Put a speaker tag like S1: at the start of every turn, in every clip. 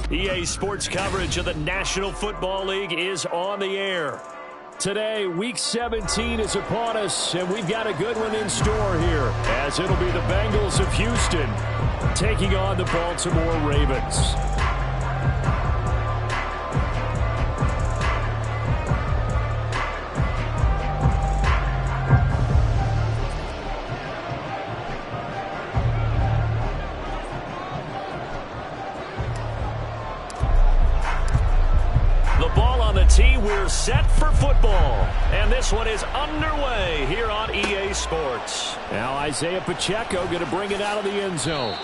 S1: EA Sports coverage of the National Football League is on the air. Today, Week 17 is upon us, and we've got a good one in store here, as it'll be the Bengals of Houston taking on the Baltimore Ravens. We're set for football, and this one is underway here on EA Sports. Now Isaiah Pacheco going to bring it out of the end zone.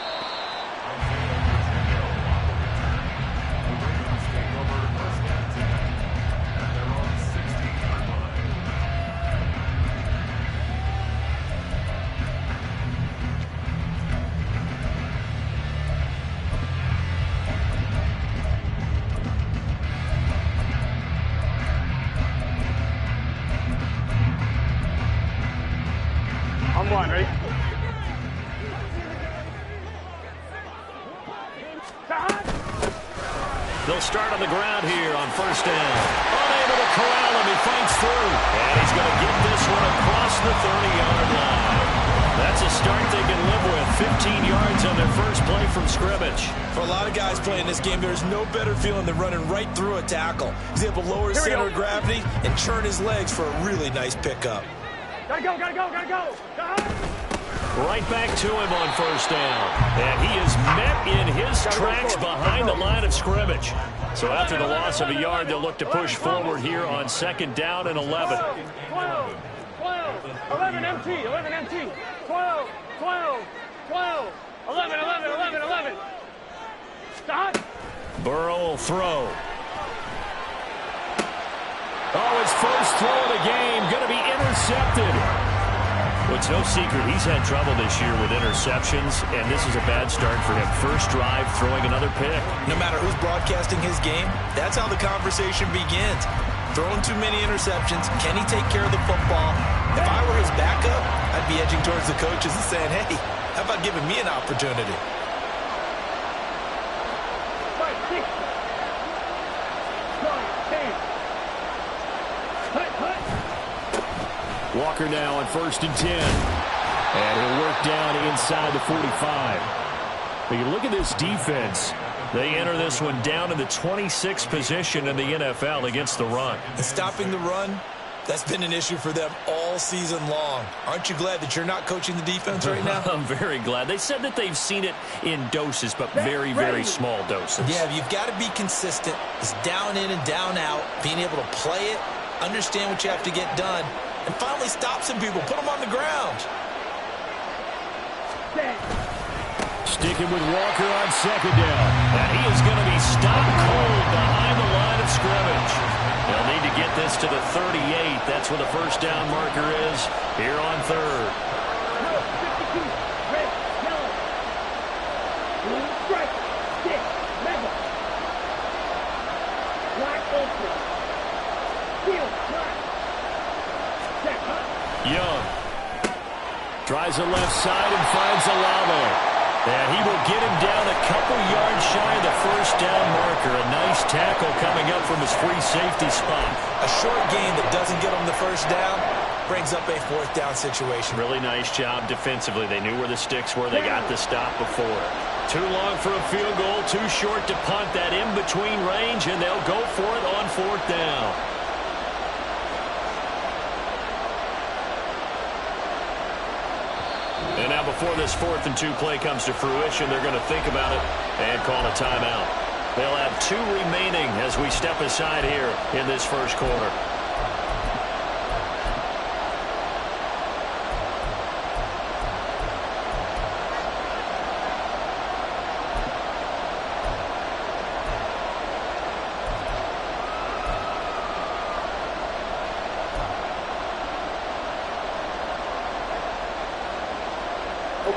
S2: Ready?
S1: They'll start on the ground here on first down. Unable to corral him. He fights through. And he's going to get this one across the 30-yard line. That's a start they can live with. 15 yards on their first play from scrimmage.
S3: For a lot of guys playing this game, there's no better feeling than running right through a tackle. He's able to lower his center of gravity and churn his legs for a really nice pickup.
S2: Gotta go, gotta go, gotta go.
S1: Right back to him on first down. And he is met in his tracks behind the line of scrimmage. So after the loss of a yard, they'll look to push forward here on second down and 11.
S2: 12, 11 MT, 11 MT. 12, 12, 12, 11, 11, 11, 11. Stop.
S1: Burrow will throw. Oh, his first throw of the game going to be intercepted. Well, it's no secret he's had trouble this year with interceptions, and this is a bad start for him. First drive, throwing another pick.
S3: No matter who's broadcasting his game, that's how the conversation begins. Throwing too many interceptions, can he take care of the football? If I were his backup, I'd be edging towards the coaches and saying, hey, how about giving me an opportunity?
S2: 5, 6, 9, 10.
S1: Walker now on first and 10. And he'll work down inside the 45. But you look at this defense. They enter this one down in the 26th position in the NFL against the run.
S3: And stopping the run, that's been an issue for them all season long. Aren't you glad that you're not coaching the defense right now?
S1: I'm very glad. They said that they've seen it in doses, but very, very small doses.
S3: Yeah, you've got to be consistent. It's down in and down out, being able to play it, understand what you have to get done, and finally stop some people, put them on the ground.
S1: Sticking with Walker on second down. And he is going to be stopped cold behind the line of scrimmage. They'll need to get this to the 38. That's where the first down marker is here on third.
S2: 52, red, yellow, blue stripe, 6, mega, black ultra, steel, black, check,
S1: Young tries the left side and finds Olave. And he will get him down a couple yards shy of the first down marker. A nice tackle coming up from his free safety spot.
S3: A short gain that doesn't get him the first down brings up a fourth down situation.
S1: Really nice job defensively. They knew where the sticks were. They got the stop before. Too long for a field goal, too short to punt. That in-between range, and they'll go for it on fourth down. And now before this 4th and 2 play comes to fruition, they're going to think about it and call a timeout. They'll have 2 remaining as we step aside here in this first quarter.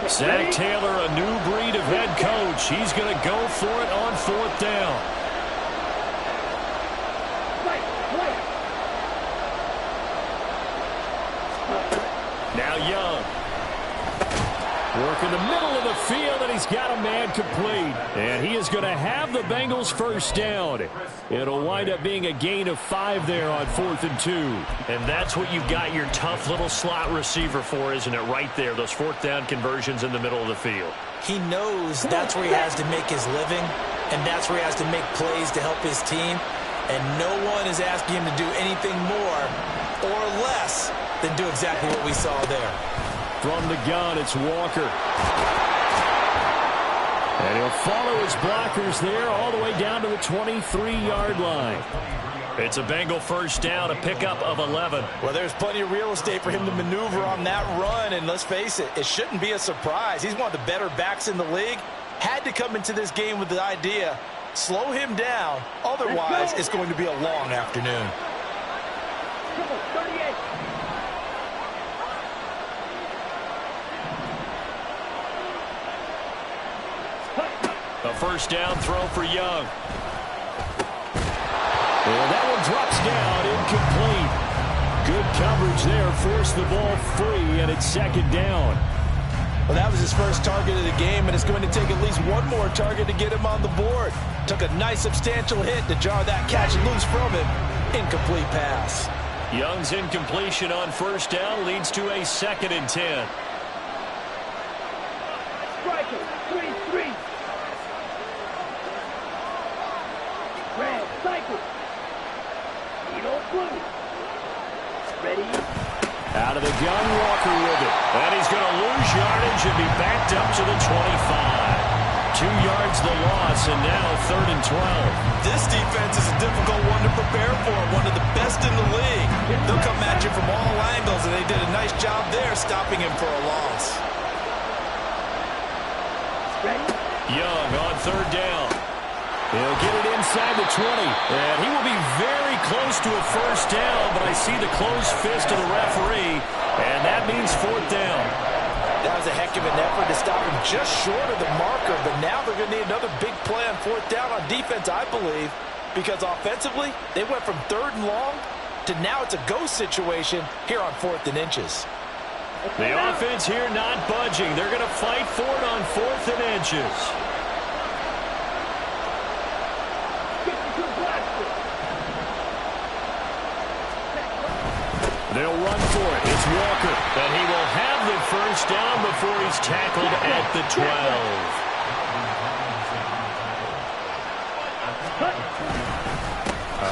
S1: Zach Taylor, a new breed of head coach. He's going to go for it on fourth down. Now Young. Working the middle of the field, and he's got a man complete. And he is going to have the Bengals first down. It'll wind up being a gain of 5 there on 4th and 2.
S4: And that's what you've got your tough little slot receiver for, isn't it? Right there, those 4th down conversions in the middle of the field.
S3: He knows that's where he has to make his living, and that's where he has to make plays to help his team. And no one is asking him to do anything more or less than do exactly what we saw there.
S1: From the gun, it's Walker. And he'll follow his blockers there all the way down to the 23-yard line.
S4: It's a Bengal first down, a pickup of 11.
S3: Well, there's plenty of real estate for him to maneuver on that run, and let's face it, it shouldn't be a surprise. He's one of the better backs in the league. Had to come into this game with the idea, slow him down, otherwise it's going to be a long afternoon.
S2: Come on, 38.
S4: A first down throw for Young.
S1: And that one drops down, incomplete. Good coverage there, forced the ball free, and it's 2nd down.
S3: Well, that was his first target of the game, and it's going to take at least one more target to get him on the board. Took a nice substantial hit to jar that catch loose from him. Incomplete pass.
S4: Young's incompletion on first down leads to a 2nd and 10.
S2: Striker, 3-3. Red, cycle. Edo blue. Ready.
S1: Out of the gun, Walker with it.
S4: And he's going to lose yardage and be backed up to the 25. 2 yards the loss, and now 3rd and 12.
S3: This defense is a difficult one to prepare for, one of the best in the league. They'll come at you from all angles, and they did a nice job there stopping him for a loss.
S2: Ready.
S1: Young on 3rd down. He'll get it inside the 20. And he will be very close to a first down, but I see the closed fist of the referee, and that means 4th down.
S3: That was a heck of an effort to stop him just short of the marker, but now they're going to need another big play on 4th down on defense, I believe, because offensively, they went from 3rd and long to now it's a go situation here on 4th and inches.
S4: The offense here not budging. They're going to fight for it on 4th and inches.
S1: They'll run for it. It's Walker.
S4: And he will have the first down before he's tackled at the 12.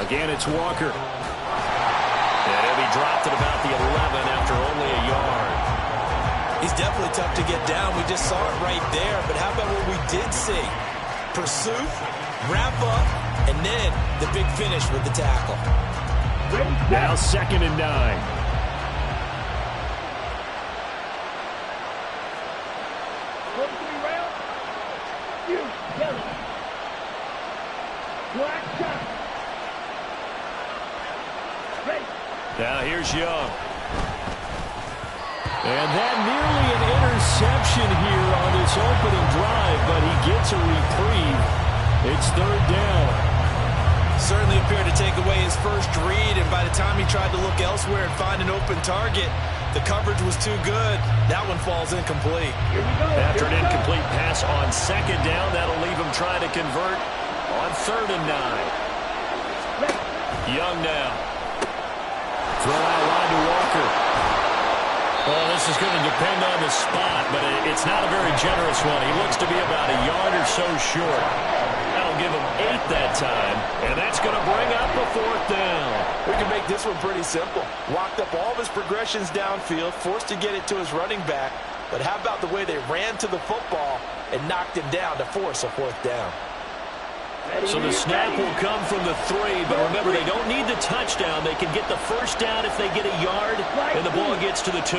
S1: Again, it's Walker.
S4: And he'll be dropped at about the 11 after only a yard.
S3: He's definitely tough to get down. We just saw it right there. But how about what we did see? Pursuit, wrap up, and then the big finish with the tackle.
S1: Now 2nd and 9.
S4: Now here's Young.
S1: And that nearly an interception here on this opening drive, but he gets a reprieve. It's 3rd down.
S3: Certainly appeared to take away his first read, and by the time he tried to look elsewhere and find an open target, the coverage was too good. That one falls incomplete.
S4: After an incomplete pass on 2nd down, that'll leave him trying to convert on 3rd and 9. Young now.
S1: Throw out wide to Walker.
S4: Well, this is going to depend on the spot, but it's not a very generous one. He looks to be about a yard or so short. That'll give him 8 that time, and that's going to bring up a 4th down.
S3: We can make this one pretty simple. Walked up all of his progressions downfield, forced to get it to his running back, but how about the way they ran to the football and knocked him down to force a 4th down?
S4: So the snap will come from the 3, but remember, they don't need the touchdown. They can get the first down if they get a yard, and the ball gets to the 2.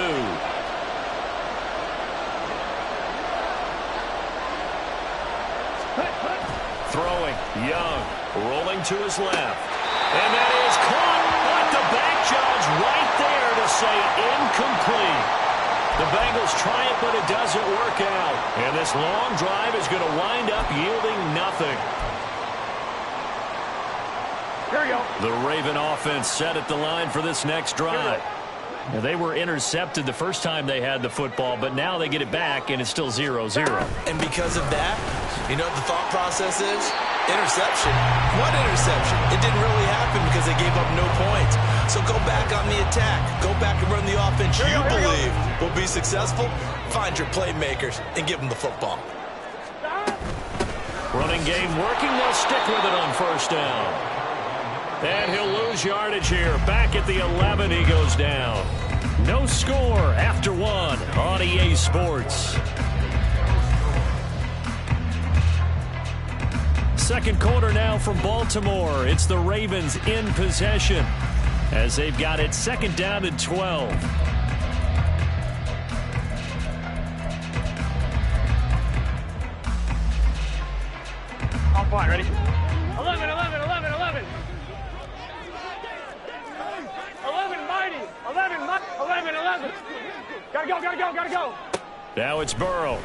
S4: Throwing, Young, rolling to his left. And that is caught, but the back judge right there to say incomplete. The Bengals try it, but it doesn't work out. And this long drive is going to wind up yielding nothing.
S2: Here you go.
S4: The Raven offense set at the line for this next drive.
S1: Now, they were intercepted the first time they had the football, but now they get it back, and it's still 0-0.
S3: And because of that, you know what the thought process is? Interception. What interception? It didn't really happen because they gave up no points. So go back on the attack. Go back and run the offense you believe will be successful. Find your playmakers and give them the football.
S1: Running game working. They'll stick with it on first down. And he'll lose yardage here. Back at the 11, he goes down. No score after 1 on EA Sports. Second quarter now from Baltimore. It's the Ravens in possession as they've got it second down and 12.
S2: I'm fine, ready? 11, 11, 11, 11. 11, mighty. 11, 11, 11. Gotta go, gotta go, gotta go.
S1: Now it's Burrow.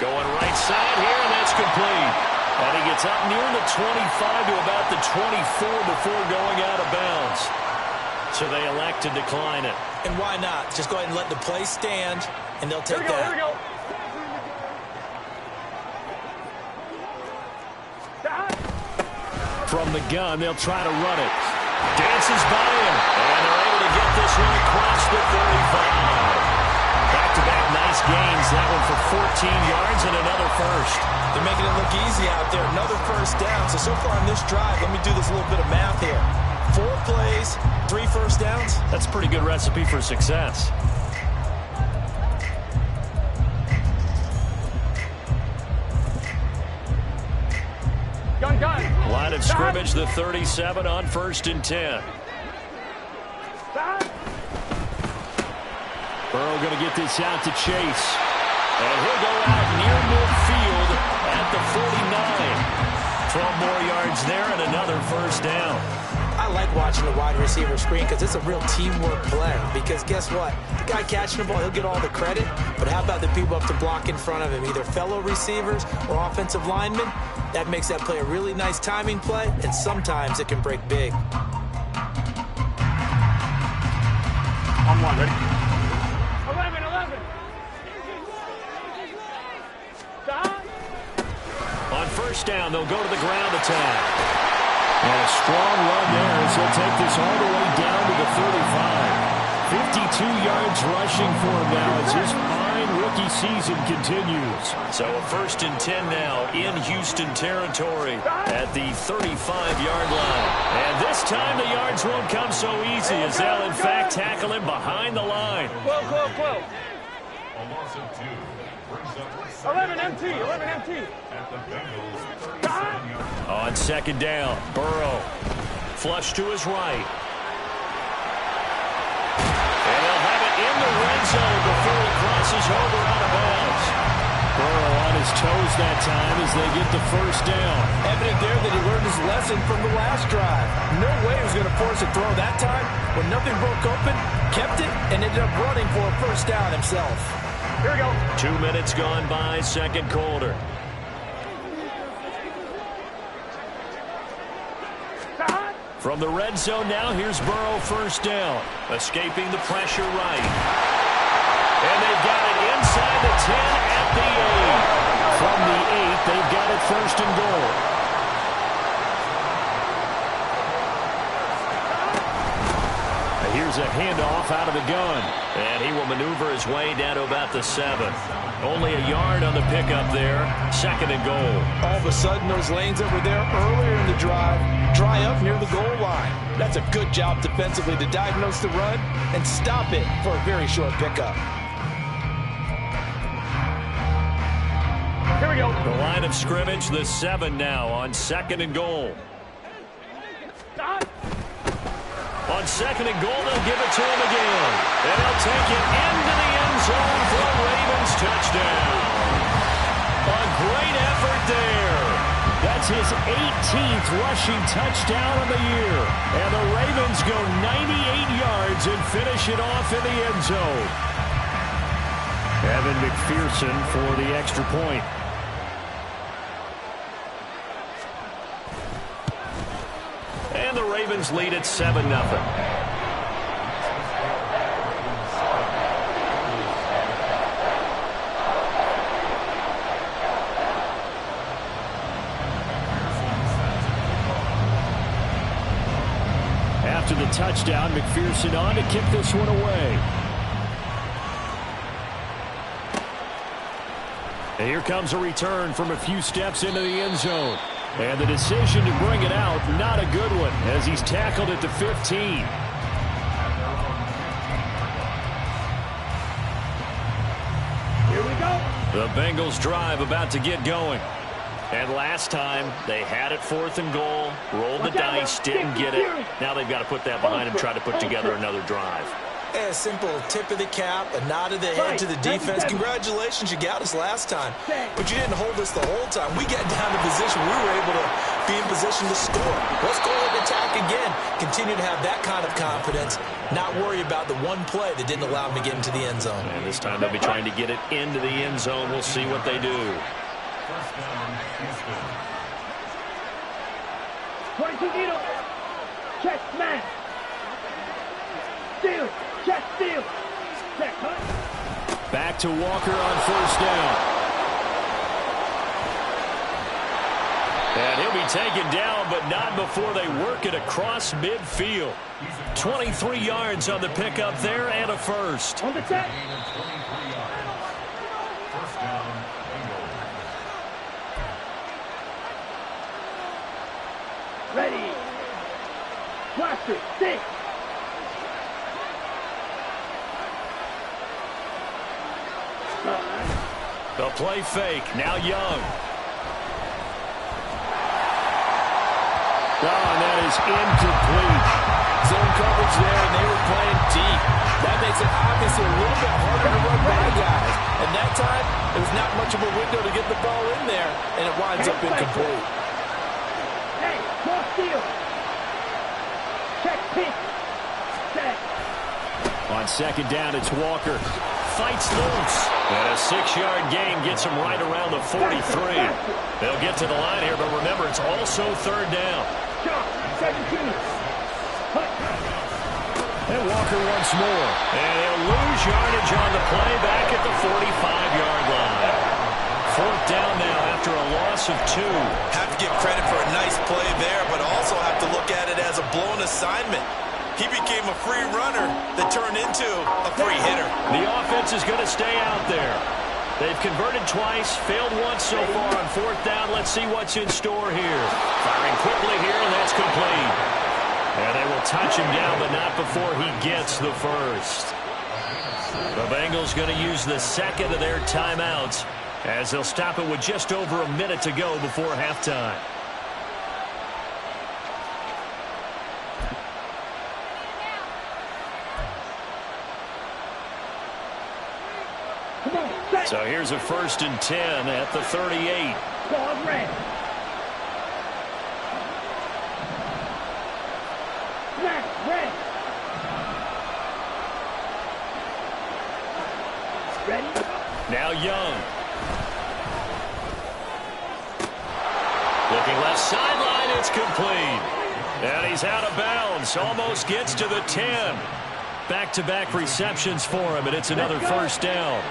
S1: Going right side here, and that's complete. And he gets up near the 25 to about the 24 before going out of bounds. So they elect to decline it.
S3: And why not? Just go ahead and let the play stand, and they'll take that.
S2: Here we go.
S1: From the gun, they'll try to run it. Dances by him, and they're able to get this one across the 35. Back-to-back nice gains. That one for 14 yards and another first.
S3: They're making it look easy out there. Another first down. So far on this drive, let me do this little bit of math here. 4 plays, 3 first downs.
S1: That's a pretty good recipe for success.
S2: Gun.
S1: Line of scrimmage, the 37 on first and 10. Burrow going to get this out to Chase. And he'll go out near midfield at the 49. 12 more yards there and another first down.
S3: I like watching the wide receiver screen because it's a real teamwork play. Because guess what? The guy catching the ball, he'll get all the credit. But how about the people up to block in front of him, either fellow receivers or offensive linemen? That makes that play a really nice timing play, and sometimes it can break big.
S2: I'm one, ready? 11, 11.
S1: On first down, they'll go to the ground attack. And a strong run there as he'll take this all the way down to the 35. 52 yards rushing for him now as his fine rookie season continues. So a first and 10 now in Houston territory at the 35-yard line. And this time the yards won't come so easy as they'll in fact tackle him behind the line.
S2: 12. 11 MT.
S1: On second down, Burrow. Flush to his right. And they'll have it in the red zone before he crosses over out of bounds. Burrow on his toes that time as they get the first down.
S3: Evident there that he learned his lesson from the last drive. No way he was going to force a throw that time. When nothing broke open, kept it, and ended up running for a first down himself.
S2: Here we go.
S1: 2 minutes gone by, second quarter. From the red zone now, here's Burrow first down. Escaping the pressure right. And they've got it inside the 10 at the 8. From the 8, they've got it first and goal. Here's a handoff out of the gun. And he will maneuver his way down to about the 7. Only a yard on the pickup there. Second and goal.
S3: All of a sudden, those lanes that were there earlier in the drive dry up near the goal line. That's a good job defensively to diagnose the run and stop it for a very short pickup.
S2: Here we go.
S1: The line of scrimmage, the 7 now on second and goal. On second and goal, they'll give it to him again. And they'll take it into the end zone for a Ravens touchdown. A great effort there. That's his 18th rushing touchdown of the year. And the Ravens go 98 yards and finish it off in the end zone. Evan McPherson for the extra point. And the Ravens lead at 7-0. After the touchdown, McPherson on to kick this one away. And here comes a return from a few steps into the end zone. And the decision to bring it out, not a good one, as he's tackled at the 15.
S2: Here we go.
S1: The Bengals drive about to get going. And last time, they had it 4th and goal, rolled the dice, didn't get it. Now they've got to put that behind them, try to put together another drive.
S3: A simple tip of the cap, a nod of the head to the defense. Congratulations, you got us last time. But you didn't hold us the whole time. We got down to position. We were able to be in position to score. Let's go ahead and attack again. Continue to have that kind of confidence. Not worry about the one play that didn't allow them to get into the end zone.
S1: And this time they'll be trying to get it into the end zone. We'll see what they do.
S2: 22 needle. Check smash. Steal. Check steal. Check cut.
S1: Back to Walker on 1st down. And he'll be taken down, but not before they work it across midfield. 23 yards on the pickup there and a first.
S2: On the set. Ready. Blaster. Stick.
S1: The play fake. Now Young. Oh, and that is incomplete.
S3: Zone coverage there, and they were playing deep. That makes it obviously a little bit harder to run by guys. And that time, it was not much of a window to get the ball in there, and it winds up incomplete.
S2: Hey, more steal. Check pitch. Set.
S1: On 2nd down, it's Walker. Fights loose. And a 6-yard gain gets him right around the 43. They'll get to the line here, but remember, it's also 3rd down.
S2: Shot. 17.
S1: And Walker once more. And he'll lose yardage on the play back at the 45-yard line. 4th down now after a loss of 2.
S3: Have to give credit for a nice play there, but also have to look at it as a blown assignment. He became a free runner that turned into a free hitter.
S1: The offense is going to stay out there. They've converted twice, failed once so far on 4th down. Let's see what's in store here. Firing quickly here, and that's complete. And they will touch him down, but not before he gets the first. The Bengals going to use the 2nd of their timeouts as they'll stop it with just over a minute to go before halftime. So here's a 1st and 10 at the 38.
S2: Ball red. Snap red. Ready?
S1: Now Young. Looking left sideline, it's complete. And he's out of bounds, almost gets to the 10. Back-to-back receptions for him, and it's another 1st down.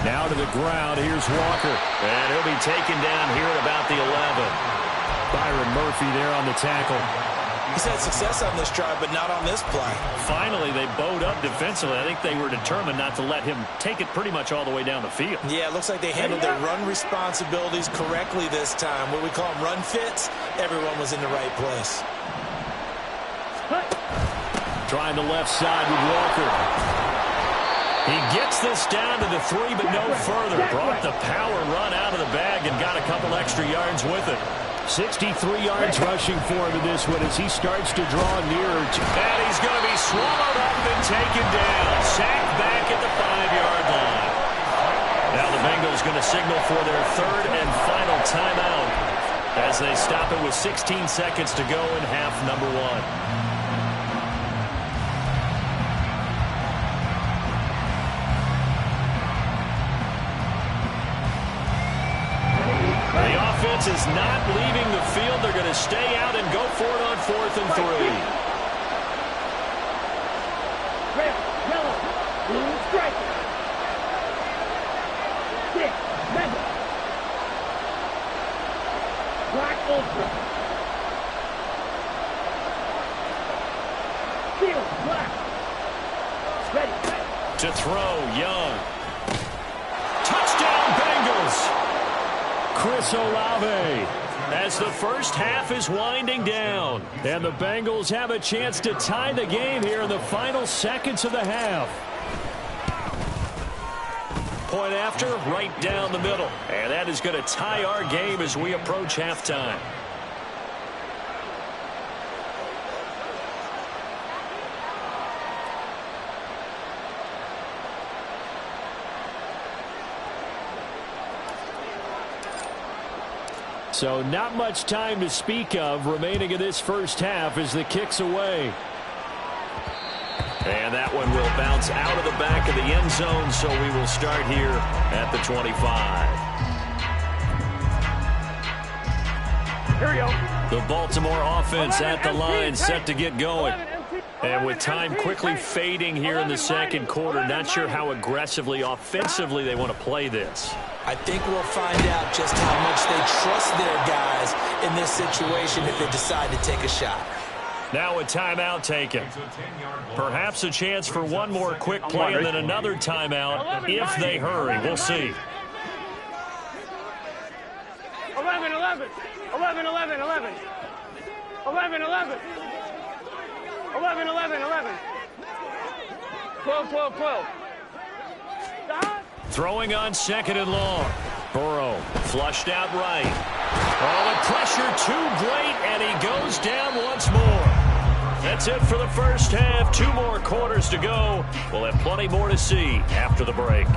S1: Now to the ground, here's Walker. And he'll be taken down here at about the 11. Byron Murphy there on the tackle.
S3: He's had success on this drive, but not on this play.
S1: Finally, they bowed up defensively. I think they were determined not to let him take it pretty much all the way down the field.
S3: Yeah, it looks like they handled their run responsibilities correctly this time. What we call them run fits, everyone was in the right place.
S1: Trying the left side with Walker. He gets this down to the 3, but no further. Brought the power run out of the bag and got a couple extra yards with it. 63 yards rushing for him in this one as he starts to draw nearer to... And he's going to be swallowed up and taken down. Sacked back at the 5-yard line. Now the Bengals going to signal for their 3rd and final timeout as they stop it with 16 seconds to go in half number 1. offense is not leaving the field. They're going to stay out and go for it on 4th and 3.
S2: Red, yellow, blue, stripe. Stick, mega. Black, ultra. Steel, black. Ready.
S1: To throw, Young. Touchdown, Bengals. Chris Olave, as the first half is winding down. And the Bengals have a chance to tie the game here in the final seconds of the half. Point after, right down the middle. And that is going to tie our game as we approach halftime. So not much time to speak of remaining in this first half as the kick's away. And that one will bounce out of the back of the end zone, so we will start here at the 25.
S2: Here we go.
S1: The Baltimore offense at the line, set to get going. And with time quickly fading here in the second quarter, not sure how aggressively, offensively they want to play this.
S3: I think we'll find out just how much they trust their guys in this situation if they decide to take a shot.
S1: Now a timeout taken. Perhaps a chance for one more quick play and then another timeout if they hurry. We'll see.
S2: 11, 11. 11, 11, 11. 11, 11. 11, 11, 11. 12, 12, 12. Stop.
S1: Throwing on 2nd and long. Burrow flushed out right. Oh, the pressure too great, and he goes down once more. That's it for the first half. 2 more quarters to go. We'll have plenty more to see after the break.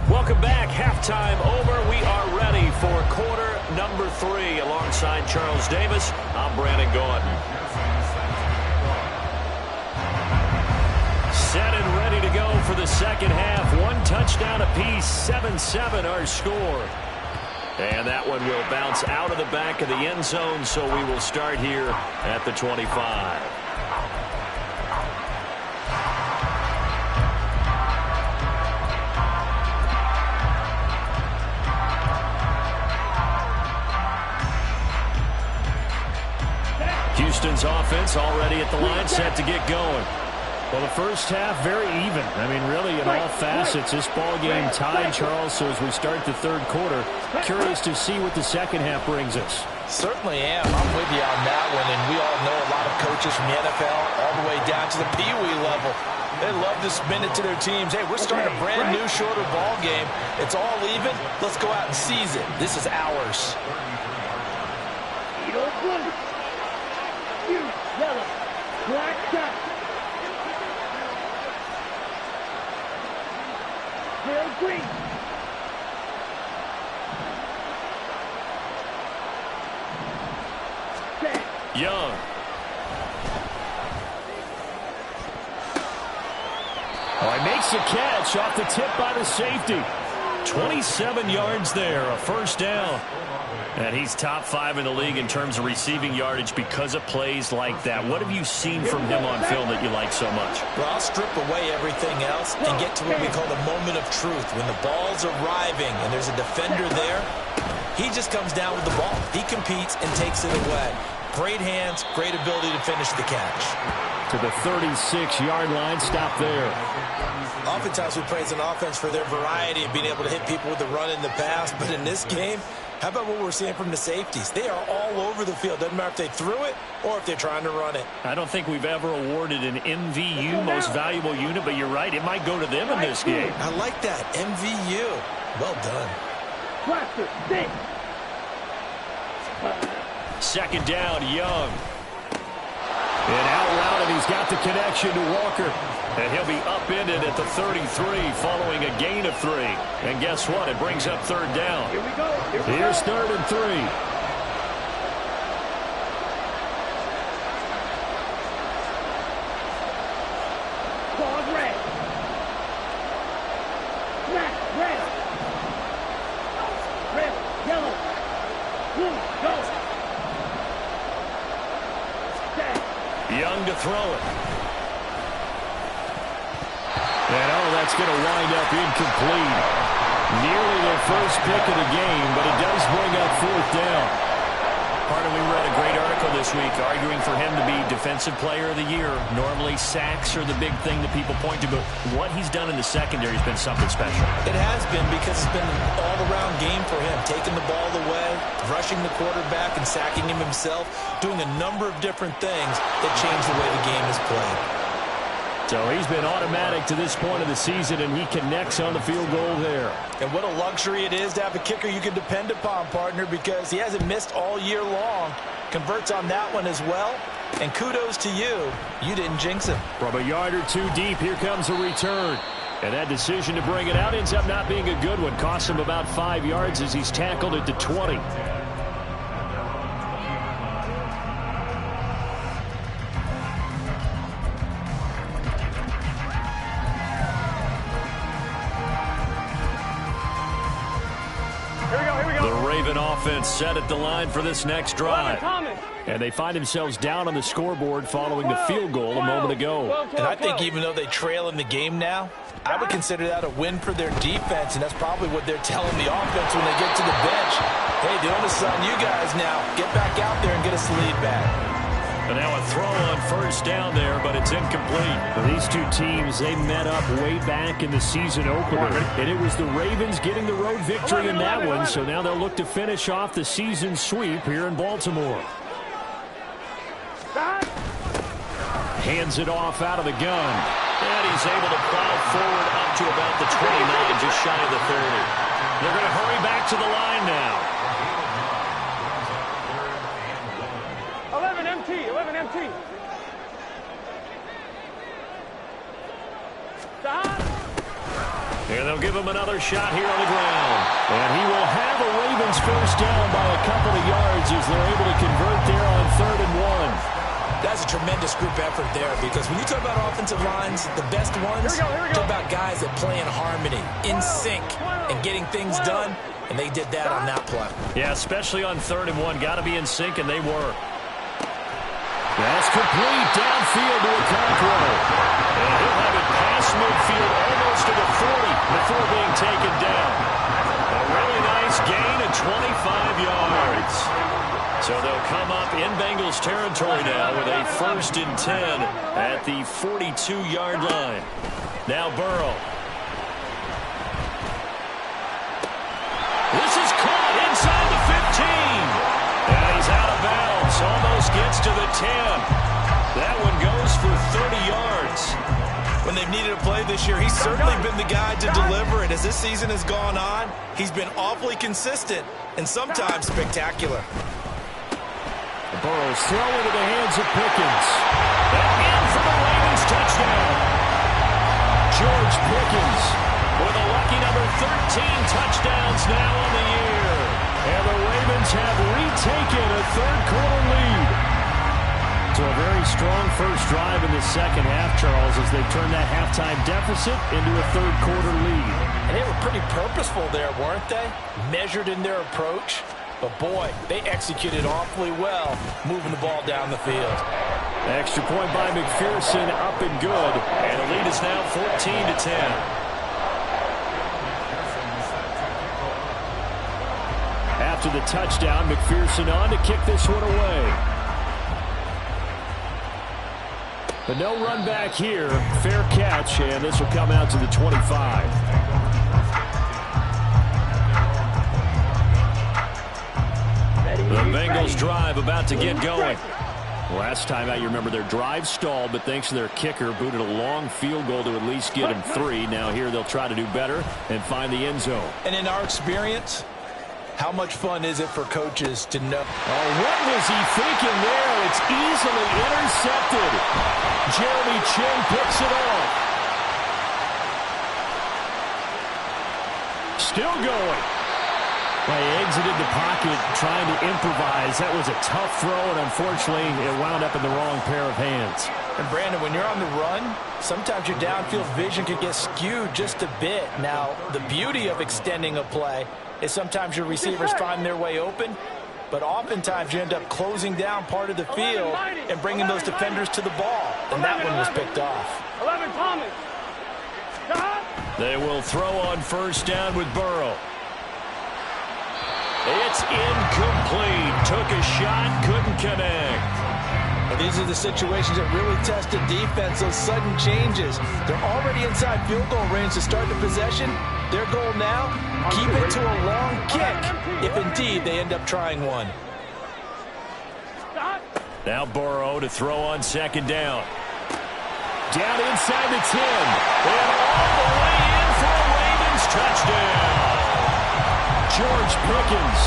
S1: Welcome back. Halftime over. We are ready for quarter number 3. Alongside Charles Davis, I'm Brandon Gaudin. Set and ready to go for the second half. 1 touchdown apiece, 7-7 our score. And that one will bounce out of the back of the end zone, so we will start here at the 25. Houston's offense already at the line, set to get going. Well, the first half, very even. I mean, really, in all facets, this ball game tied, Charles. So as we start the third quarter, curious to see what the second half brings us.
S3: Certainly am. I'm with you on that one. And we all know a lot of coaches from the NFL all the way down to the Pee-wee level. They love to spin it to their teams. Hey, we're starting a brand new, shorter ball game. It's all even. Let's go out and seize it. This is ours.
S2: Yellow, black dot. Real green. Set.
S1: Young. Oh, he makes the catch off the tip by the safety. 27 yards there, a first down. And he's top 5 in the league in terms of receiving yardage because of plays like that. What have you seen from him on film that you like so much?
S3: Well, I'll strip away everything else and get to what we call the moment of truth. When the ball's arriving and there's a defender there, he just comes down with the ball. He competes and takes it away. Great hands, great ability to finish the catch.
S1: To the 36-yard line, stop there.
S3: Oftentimes we praise an offense for their variety of being able to hit people with the run in the pass, but in this game, how about what we're seeing from the safeties? They are all over the field. Doesn't matter if they threw it or if they're trying to run it.
S1: I don't think we've ever awarded an MVU, most valuable unit, but you're right. It might go to them in this game.
S3: I like that. MVU. Well done.
S2: Cluster, six.
S1: Second down, Young. And out route, and he's got the connection to Walker. And he'll be upended at the 33 following a gain of 3. And guess what? It brings up third down.
S2: Here we go.
S1: Here's 3rd and 3.
S2: Pause red. Red. Red. Yellow. Blue. Go.
S1: Young to throw it. And that's going to wind up incomplete. Nearly their first pick of the game, but it does bring up 4th down.
S4: Pardon, we read a great article this week arguing for him to be Defensive Player of the Year. Normally, sacks are the big thing that people point to, but what he's done in the secondary has been something special.
S3: It has been, because it's been an all-around game for him. Taking the ball away, rushing the quarterback, and sacking him himself, doing a number of different things that change the way the game is played.
S1: So he's been automatic to this point of the season, and he connects on the field goal there.
S3: And what a luxury it is to have a kicker you can depend upon, partner, because he hasn't missed all year long. Converts on that one as well. And kudos to you. You didn't jinx him.
S1: From a yard or 2 deep, here comes a return. And that decision to bring it out ends up not being a good one. Costs him about 5 yards as he's tackled at the 20. Offense set at the line for this next drive. And they find themselves down on the scoreboard following the field goal a moment ago.
S3: And I think even though they trail in the game now, I would consider that a win for their defense, and that's probably what they're telling the offense when they get to the bench. Hey, the onus is on you guys now. Get back out there and get us the lead back.
S1: And now a throw on first down there, but it's incomplete. Well, these two teams, they met up way back in the season opener. And it was the Ravens getting the road victory in that one. So now they'll look to finish off the season sweep here in Baltimore. Hands it off out of the gun.
S4: And he's able to plow forward up to about the 29, just shy of the 30.
S1: They're going to hurry back to the line now.
S2: 11 MT. Stop.
S1: And they'll give him another shot here on the ground. And he will have a Ravens first down by a couple of yards as they're able to convert there on 3rd and 1.
S3: That's a tremendous group effort there, because when you talk about offensive lines, the best ones, talk about guys that play in harmony, in sync, and getting things done, and they did that on that play.
S1: Yeah, especially on 3rd and 1. Got to be in sync, and they were. That's complete downfield to Okonkwo. And he'll have it past midfield almost to the 40 before being taken down. A really nice gain of 25 yards. So they'll come up in Bengals territory now with a 1st and 10 at the 42-yard line. Now Burrow. This is caught inside the 15. And he's out of bounds. Almost gets to the 10. That one goes for 30 yards.
S3: When they've needed a play this year, he's certainly been the guy to deliver it. As this season has gone on, he's been awfully consistent and sometimes spectacular.
S1: Burrow's throw into the hands of Pickens. And in for the Ravens touchdown. George Pickens with a lucky number 13 touchdowns now on the year. And the Ravens have retaken a 3rd quarter lead. So a very strong first drive in the second half, Charles, as they turn that halftime deficit into a 3rd quarter lead.
S3: And they were pretty purposeful there, weren't they? Measured in their approach. But, boy, they executed awfully well moving the ball down the field.
S1: Extra point by McPherson, up and good.
S4: And the lead is now 14-10.
S1: After the touchdown, McPherson on to kick this one away. But no run back here. Fair catch, and this will come out to the 25. The Bengals drive about to get going. Last time out, you remember their drive stalled, but thanks to their kicker, booted a long field goal to at least get him 3. Now here they'll try to do better and find the end zone.
S3: And in our experience, How much fun is it for coaches to know?
S1: Oh, what was he thinking there? It's easily intercepted. Jeremy Chinn picks it off. Still going. Well, he exited the pocket trying to improvise. That was a tough throw, and unfortunately, it wound up in the wrong pair of hands.
S3: And Brandon, when you're on the run, sometimes your downfield vision could get skewed just a bit. Now, the beauty of extending a play is sometimes your receivers find their way open, but oftentimes you end up closing down part of the field and bringing those defenders to the ball, and that one was picked off.
S2: 11 Thomas.
S1: They will throw on first down with Burrow. It's incomplete. Took a shot, couldn't connect.
S3: And these are the situations that really test a defense, those sudden changes. They're already inside field goal range to start the possession. Their goal now, keep it to a long kick, if indeed they end up trying one.
S1: Now Burrow to throw on second down. Down inside the 10. And all the way in for a Ravens touchdown. George Pickens,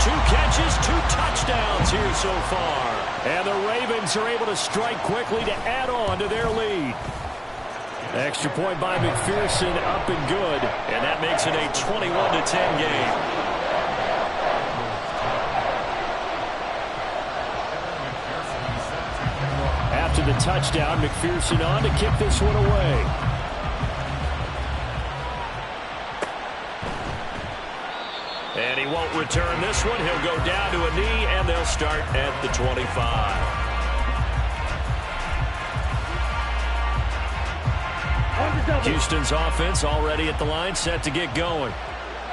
S1: 2 catches, 2 touchdowns here so far. And the Ravens are able to strike quickly to add on to their lead. Extra point by McPherson, up and good. And that makes it a 21-10 game. After the touchdown, McPherson on to kick this one away. And he won't return this one. He'll go down to a knee, and they'll start at the 25. Houston's offense already at the line, set to get going.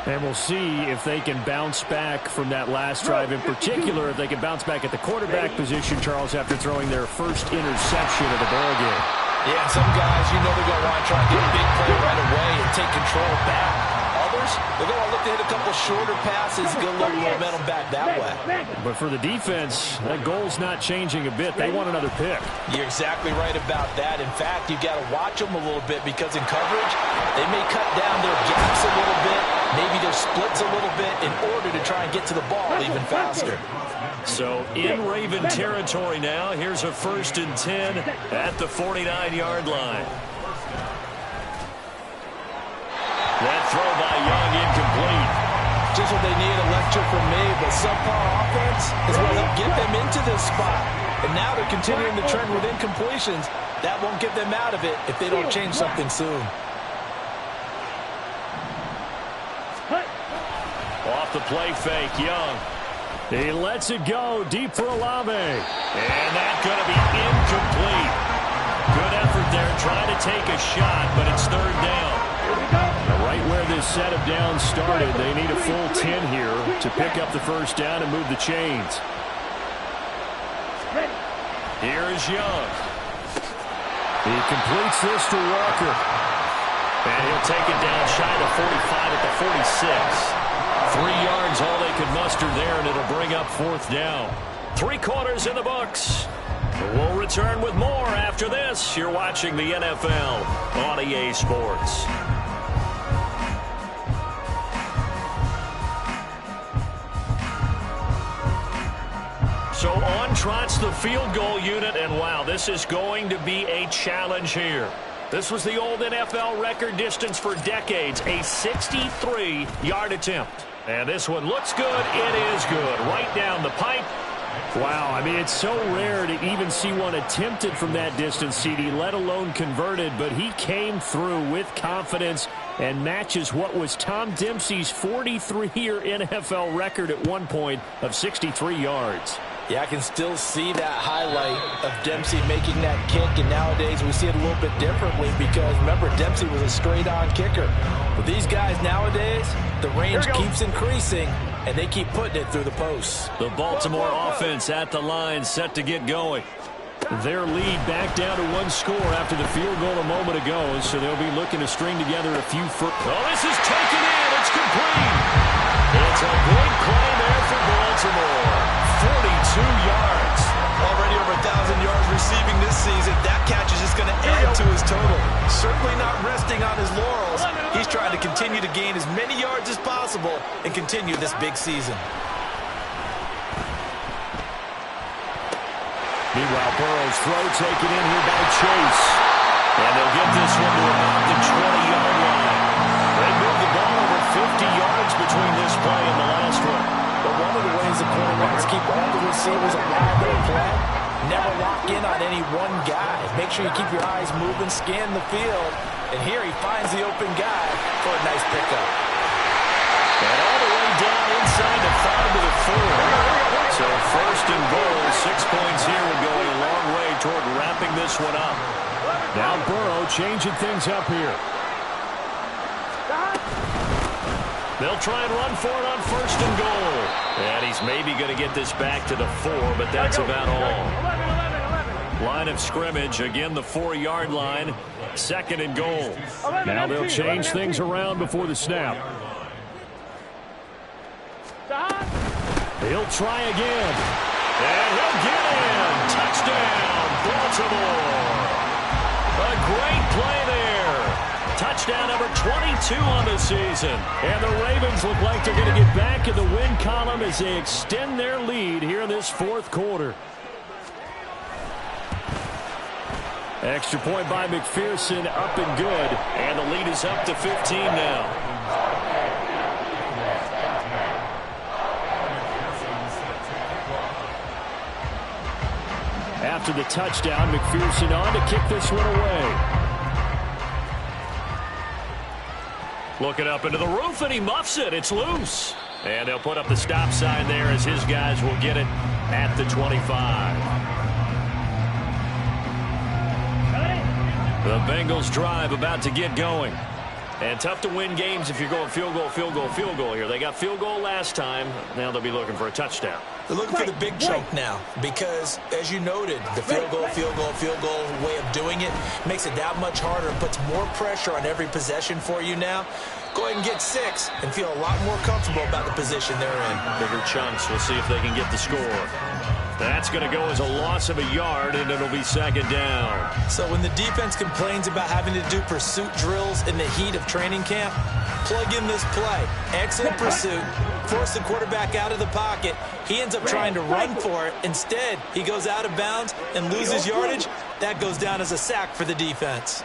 S1: And we'll see if they can bounce back from that last drive in particular, if they can bounce back at the quarterback position, Charles, after throwing their first interception of the ball game.
S3: Yeah, some guys, you know they're going to want to try and get a big play right away and take control back. Others, they're going to look to hit a couple shorter passes, get a little momentum back that way.
S1: But for the defense, that goal's not changing a bit. They want another pick.
S3: You're exactly right about that. In fact, you've got to watch them a little bit because in coverage, they may cut down their gaps a little bit, maybe their splits a little bit in order to try and get to the ball even faster. So in Raven territory now, here's a 1st and 10 at the 49-yard line. That throw by Young incomplete. Just what they need, a lecture from me, but subpar offense is what will get them into this spot. And now they're continuing the trend with incompletions. That won't get them out of it if they don't change something soon.
S1: Off the play fake, Young. He lets it go deep for Olave. And that's going to be incomplete. Good effort there trying to take a shot, but it's 3rd down. Right where this set of downs started, they need a full 10 here to pick up the first down and move the chains. Here is Young. He completes this to Walker. And he'll take it down shy of 45 at the 46. 3 yards, all they could muster there, and it'll bring up 4th down. 3 quarters in the books. We'll return with more after this. You're watching the NFL on EA Sports. So on trots the field goal unit, and wow, this is going to be a challenge here. This was the old NFL record distance for decades, a 63-yard attempt. And this one looks good. It is good. Right down the pipe. Wow, I mean, it's so rare to even see one attempted from that distance, CD, let alone converted, but he came through with confidence and matches what was Tom Dempsey's 43-year NFL record at one point of 63 yards.
S3: Yeah, I can still see that highlight of Dempsey making that kick, and nowadays we see it a little bit differently because, remember, Dempsey was a straight-on kicker. But these guys nowadays, the range keeps increasing, and they keep putting it through the posts.
S1: The Baltimore offense at the line, set to get going. Their lead back down to 1 score after the field goal a moment ago, so they'll be looking to string together a few foot. Oh, this is taken in. It's complete. It's a big play there for Baltimore. 42 yards.
S3: Already over 1,000 yards receiving this season. That catch is just going to add to his total. Certainly not resting on his laurels. He's trying trying to continue to gain as many yards as possible and continue this big season.
S1: Meanwhile, Burrow's throw taken in here by Chase. And they'll get this one to about the 20-yard line. They moved the ball over 50 yards between this play and the last one.
S3: But one of the ways the quarterbacks keep all the receivers alive in play, never lock in on any one guy. Make sure you keep your eyes moving, scan the field. And here he finds the open guy for a nice pickup.
S1: And all the way down inside the 5 to the 4. So first and goal, 6 points here would go a long way toward wrapping this one up. Now Burrow changing things up here. They'll try and run for it on first and goal. And he's maybe going to get this back to the 4, but that's about all. Line of scrimmage, again the 4-yard line. Second and goal. Now they'll change things around before the snap. He'll try again. And he'll get in. Touchdown, Baltimore. A great play there. Touchdown number 22 on the season. And the Ravens look like they're going to get back in the win column as they extend their lead here in this fourth quarter. Extra point by McPherson, up and good. And the lead is up to 15 now. After the touchdown, McPherson on to kick this one away. Looking up into the roof, and he muffs it. It's loose. And they'll put up the stop sign there as his guys will get it at the 25. The Bengals drive about to get going. And tough to win games if you're going field goal, field goal, field goal here. They got field goal last time. Now they'll be looking for a touchdown.
S3: They're looking for the big chunk now because, as you noted, the field goal way of doing it makes it that much harder and puts more pressure on every possession for you now. Go ahead and get 6 and feel a lot more comfortable about the position they're in.
S1: Bigger chunks. We'll see if they can get the score. That's going to go as a loss of a yard, and it'll be second down.
S3: So when the defense complains about having to do pursuit drills in the heat of training camp, plug in this play. Excellent pursuit. Force the quarterback out of the pocket. He ends up trying to run for it. Instead, he goes out of bounds and loses yardage. That goes down as a sack for the defense.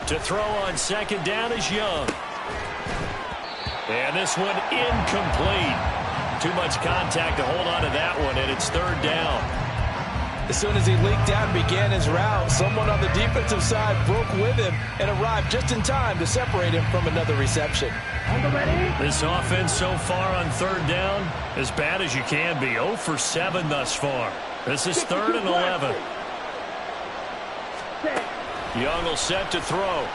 S1: To throw on second down is Young. And this one incomplete. Too much contact to hold on to that one, and it's third down.
S3: As soon as he leaked out and began his route, someone on the defensive side broke with him and arrived just in time to separate him from another reception.
S1: This offense so far on third down, as bad as you can be. 0 for 7 thus far. This is 3rd and 11. Young will set to throw.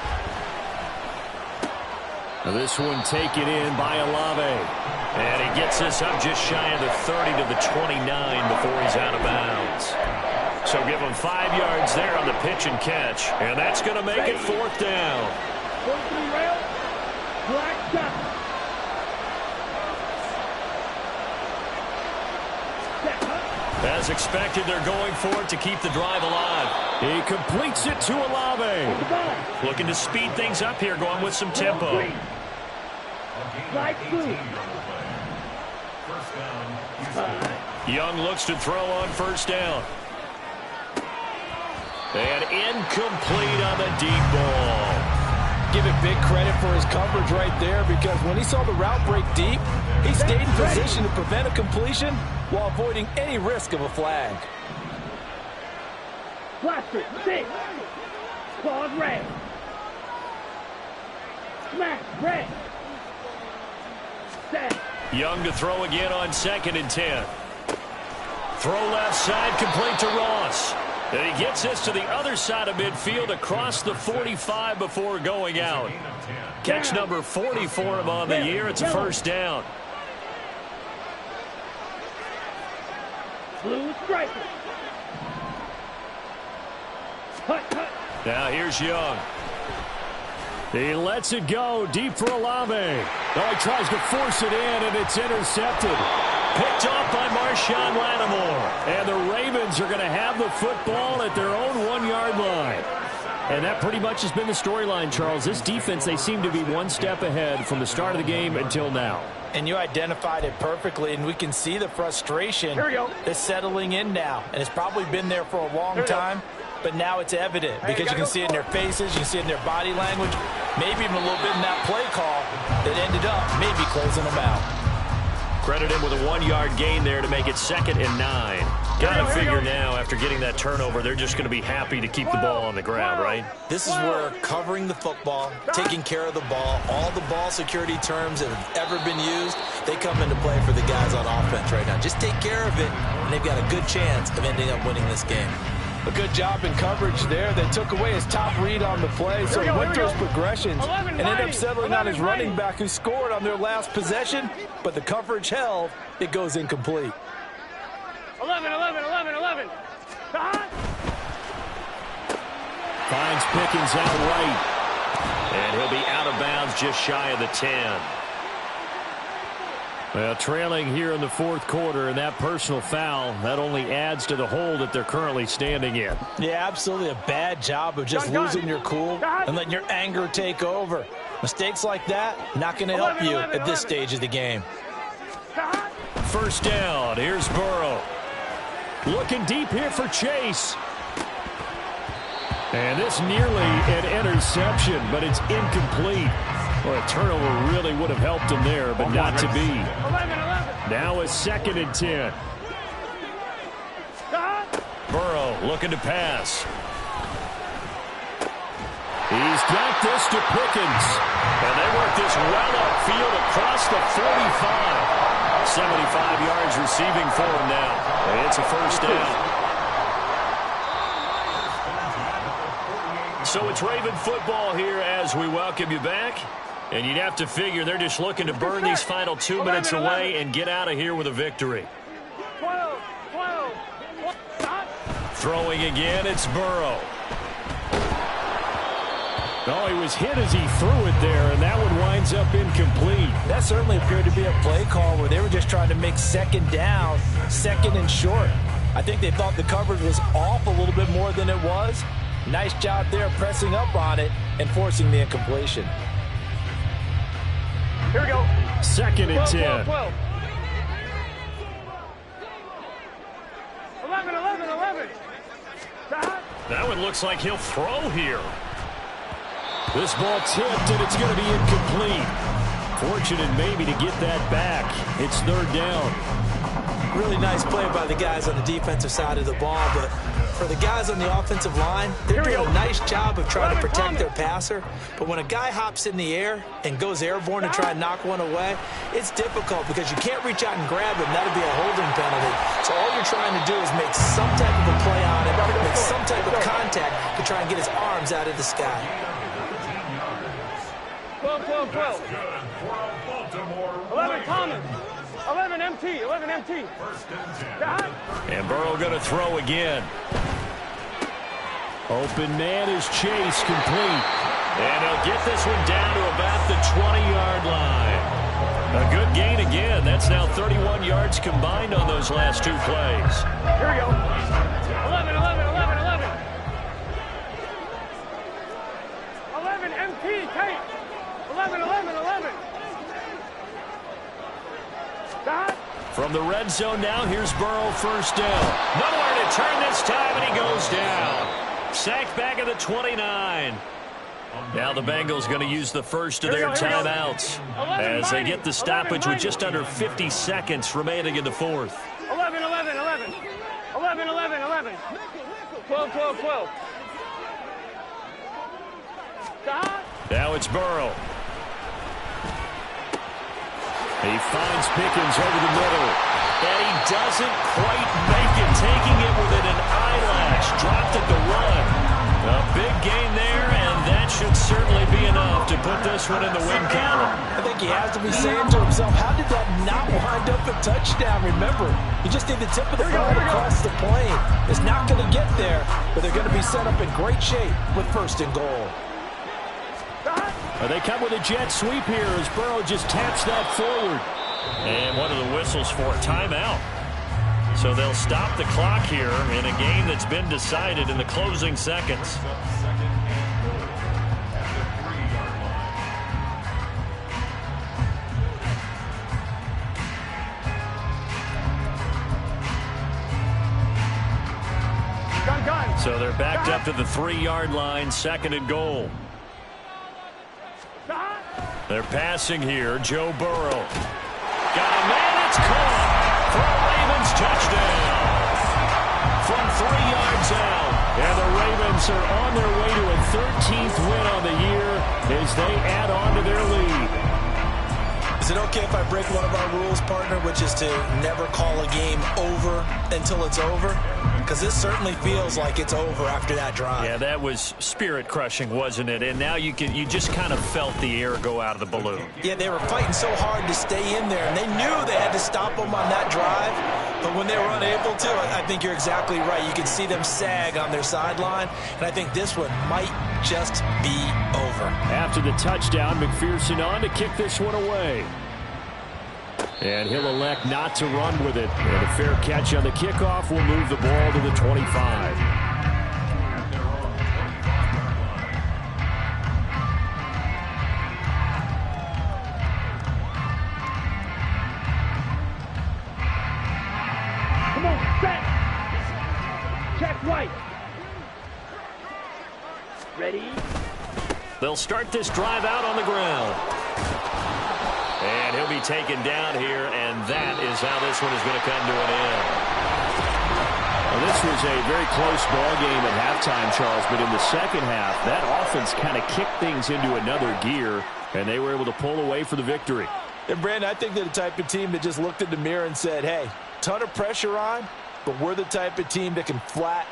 S1: This one taken in by Olave. And he gets this up just shy of the 30 to the 29 before he's out of bounds. So give him 5 yards there on the pitch and catch. And that's going to make it 4th down. As expected, they're going for it to keep the drive alive. He completes it to Olave. Looking to speed things up here, going with some tempo. Young looks to throw on first down. And incomplete on the deep ball.
S3: Give it big credit for his coverage right there, because when he saw the route break deep, he stayed in position to prevent a completion while avoiding any risk of a flag.
S2: Blaster, 6. Claws red. Smash, red. Set.
S1: Young to throw again on 2nd and 10. Throw left side, complete to Ross. And he gets this to the other side of midfield across the 45 before going out. Catch number 40 for him on the year. It's a first down.
S2: Blue striker.
S1: Now here's Young. He lets it go deep for Olave. Oh, he tries to force it in, and it's intercepted. Picked off by Marshawn Lattimore. And the Ravens are going to have the football at their own 1-yard line. And that pretty much has been the storyline, Charles. This defense, they seem to be one step ahead from the start of the game until now.
S3: And you identified it perfectly, and we can see the frustration that's settling in now. And it's probably been there for a long time, but now it's evident because you can see it in their faces, you can see it in their body language, maybe even a little bit in that play call that ended up maybe closing them out.
S1: Credit him with a 1-yard gain there to make it 2nd and 9. Got to figure now, after getting that turnover, they're just going to be happy to keep the ball on the ground, right?
S3: This is where covering the football, taking care of the ball, all the ball security terms that have ever been used, they come into play for the guys on offense right now. Just take care of it, and they've got a good chance of ending up winning this game.
S5: A good job in coverage there. They took away his top read on the play, so he went through his progressions and ended up settling on his running back who scored on their last possession, but the coverage held. It goes incomplete.
S2: 11.
S1: Finds Pickens out right. And he'll be out of bounds just shy of the 10. Well, trailing here in the fourth quarter, and that personal foul, that only adds to the hole that they're currently standing in.
S3: Yeah, absolutely a bad job of just losing your cool and letting your anger take over. Mistakes like that, not going to help you at this stage of the game.
S1: First down, here's Burrow. Looking deep here for Chase. And this nearly an interception, but it's incomplete. Well, a turnover really would have helped him there, but not to be. Now a 2nd and 10. Burrow looking to pass. He's got this to Pickens. And they work this well upfield across the 45. 75 yards receiving for him now. It's a first down. So it's Raven football here as we welcome you back. And you'd have to figure they're just looking to burn these final 2 minutes away and get out of here with a victory.
S2: 12.
S1: Throwing again, it's Burrow. Oh, he was hit as he threw it there, and that one winds up incomplete.
S3: That certainly appeared to be a play call where they were just trying to make second down, 2nd and short. I think they thought the coverage was off a little bit more than it was. Nice job there pressing up on it and forcing the incompletion.
S2: Here we go.
S1: 2nd and 10.
S2: 12. 11.
S1: That one looks like he'll throw here. This ball tipped, and it's going to be incomplete. Fortunate maybe to get that back. It's 3rd down.
S3: Really nice play by the guys on the defensive side of the ball, but for the guys on the offensive line, they're doing a nice job of trying to protect their passer. But when a guy hops in the air and goes airborne to try and knock one away, it's difficult because you can't reach out and grab him. That'll be a holding penalty. So all you're trying to do is make some type of a play on it, make some type of contact to try and get his arms out of the sky.
S2: 12. 11 Thomas. 11 MT.
S1: And Burrow going to throw again. Open man is Chase, complete. And he'll get this one down to about the 20-yard line. A good gain again. That's now 31 yards combined on those last 2 plays.
S2: Here we go. 11. 11 MT, Kate. 11.
S1: From the red zone now, here's Burrow, first down. Nowhere to turn this time, and he goes down. Sacked back at the 29. Now the Bengals going to use the first of their timeouts as they get the stoppage with just under 50 seconds remaining in the fourth.
S2: 11. 12.
S1: Now it's Burrow. He finds Pickens over the middle. And he doesn't quite make it, taking it within an eyelash. Dropped at the run. A big gain there, and that should certainly be enough to put this one in the win column.
S3: I think he has to be saying to himself, how did that not wind up a touchdown? Remember, you just need the tip of the flag across the plane. It's not going to get there, but they're going to be set up in great shape with 1st and goal.
S1: They come with a jet sweep here as Burrow just taps that forward. And one of the whistles for a timeout. So they'll stop the clock here in a game that's been decided in the closing seconds. So they're backed up to the 3-yard line, 2nd and goal. They're passing here. Joe Burrow. Got a man. It's caught for a Ravens touchdown. From 3 yards out. And the Ravens are on their way to a 13th win on the year as they add on to their lead.
S3: Is it okay if I break one of our rules, partner, which is to never call a game over until it's over? Because this certainly feels like it's over after that drive.
S1: Yeah, that was spirit-crushing, wasn't it? And now you just kind of felt the air go out of the balloon.
S3: Yeah, they were fighting so hard to stay in there, and they knew they had to stop them on that drive. But when they were unable to, I think you're exactly right. You could see them sag on their sideline, and I think this one might just be over.
S1: After the touchdown, McPherson on to kick this one away. And he'll elect not to run with it. And a fair catch on the kickoff will move the ball to the 25.
S2: Come on, set. Check right. Ready?
S1: They'll start this drive out on the ground. And he'll be taken down here, and that is how this one is going to come to an end. Well, this was a very close ball game at halftime, Charles, but in the second half, that offense kind of kicked things into another gear, and they were able to pull away for the victory.
S5: And, Brandon, I think they're the type of team that just looked in the mirror and said, hey, ton of pressure on, but we're the type of team that can flat